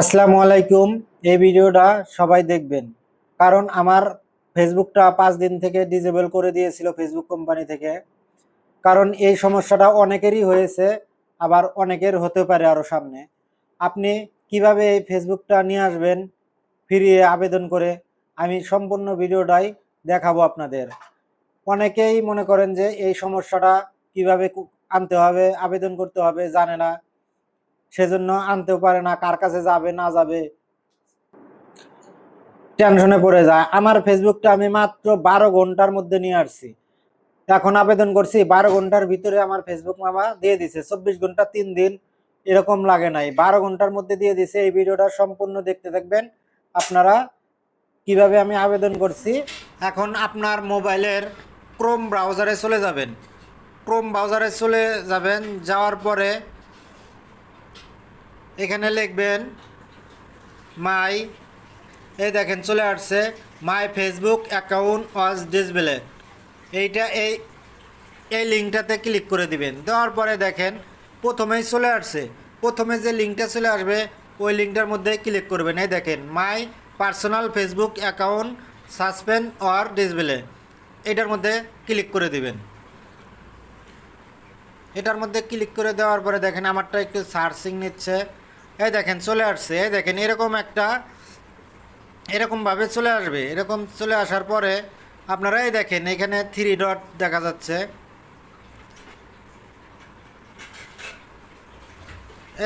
আসসালামু আলাইকুম। এই ভিডিওটা সবাই দেখবেন, কারণ আমার ফেসবুকটা 5 দিন থেকে ডিসেবল করে দিয়েছিল ফেসবুক কোম্পানি থেকে। কারণ এই সমস্যাটা অনেকেরই হয়েছে, আবার অনেকের হতে পারে আরও সামনে। আপনি কিভাবে এই ফেসবুকটা নিয়ে আসবেন ফিরিয়ে আবেদন করে, আমি সম্পূর্ণ ভিডিওটাই দেখাবো আপনাদের। অনেকেই মনে করেন যে এই সমস্যাটা কিভাবে আনতে হবে, আবেদন করতে হবে জানে না, সেজন্য আনতেও পারে না, কার কাছে যাবে না যাবে টেনশনে পড়ে যায়। আমার ফেসবুকটা আমি মাত্র 12 ঘন্টার মধ্যে নিয়ে আসছি। এখন আবেদন করছি, 12 ঘন্টার ভিতরে আমার ফেসবুক মামা দিয়ে দিছে। 24 ঘন্টা 3 দিন এরকম লাগে নাই, 12 ঘন্টার মধ্যে দিয়ে দিছে। এই ভিডিওটা সম্পূর্ণ দেখতে থাকবেন আপনারা কিভাবে আমি আবেদন করছি। এখন আপনার মোবাইলের ক্রোম ব্রাউজারে চলে যাবেন। ক্রোম ব্রাউজারে চলে যাবেন, যাওয়ার পরে এখানে লিখবেন মাই, এই দেখেন চলে আসছে my Facebook account was display. এইটা এই এই লিঙ্কটাতে ক্লিক করে দিবেন। দেওয়ার পরে দেখেন প্রথমেই চলে আসছে, প্রথমে যে লিঙ্কটা চলে আসবে ওই লিঙ্কটার মধ্যে ক্লিক করবেন। এই দেখেন my personal Facebook account suspend or display, এটার মধ্যে ক্লিক করে দিবেন। এটার মধ্যে ক্লিক করে দেওয়ার পরে দেখেন আমারটা একটু সার্চিং নিচ্ছে। এই দেখেন চলে আসছে, এই দেখেন এরকমভাবে চলে আসবে। এরকম চলে আসার পরে আপনারা এই দেখেন এখানে 3 ডট দেখা যাচ্ছে,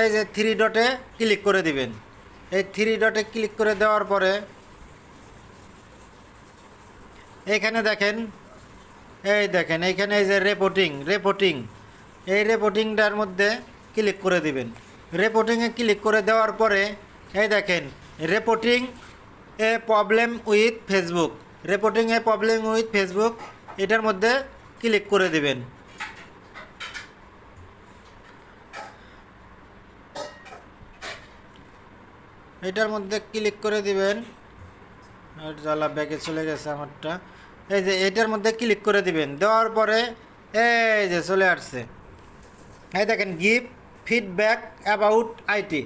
এই যে 3 ডটে ক্লিক করে দিবেন। এই 3 ডটে ক্লিক করে দেওয়ার পরে এখানে দেখেন, এই দেখেন এইখানে এই যে রিপোর্টিং এই রিপোর্টিংটার মধ্যে ক্লিক করে দিবেন। রিপোর্টিংয়ে ক্লিক করে দেওয়ার পরে এই দেখেন reporting A problem with Facebook, এটার মধ্যে ক্লিক করে দিবেন। এটার মধ্যে ক্লিক করে দিবেন। আর জ্বালা ব্যাগে চলে গেছে আমারটা। এই যে এটার মধ্যে ক্লিক করে দিবেন। দেওয়ার পরে এই যে চলে আসছে, এই দেখেন গিভ ফিডব্যাক অ্যাবাউট আইটি।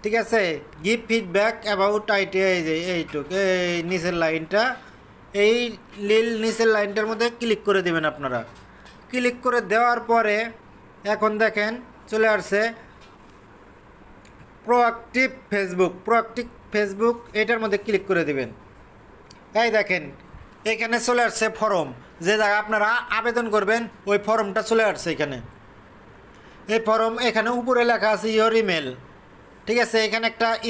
ঠিক আছে, গিভ ফিডব্যাক অ্যাবাউট আইটি, এই যে এইটুক এই নিচের লাইনটা, এই নিচের লাইনটার মধ্যে ক্লিক করে দিবেন আপনারা। ক্লিক করে দেওয়ার পরে এখন দেখেন চলে আসছে প্রোঅ্যাক্টিভ ফেসবুক, এটার মধ্যে ক্লিক করে দিবেন। এই দেখেন এখানে চলে আসছে ফর্ম, যে জায়গায় আপনারা আবেদন করবেন ওই ফর্মটা চলে আসছে এখানে। এই ফর্ম এখানে উপরে লেখা আছে ইওর ইমেল। ঠিক আছে, এখানে একটা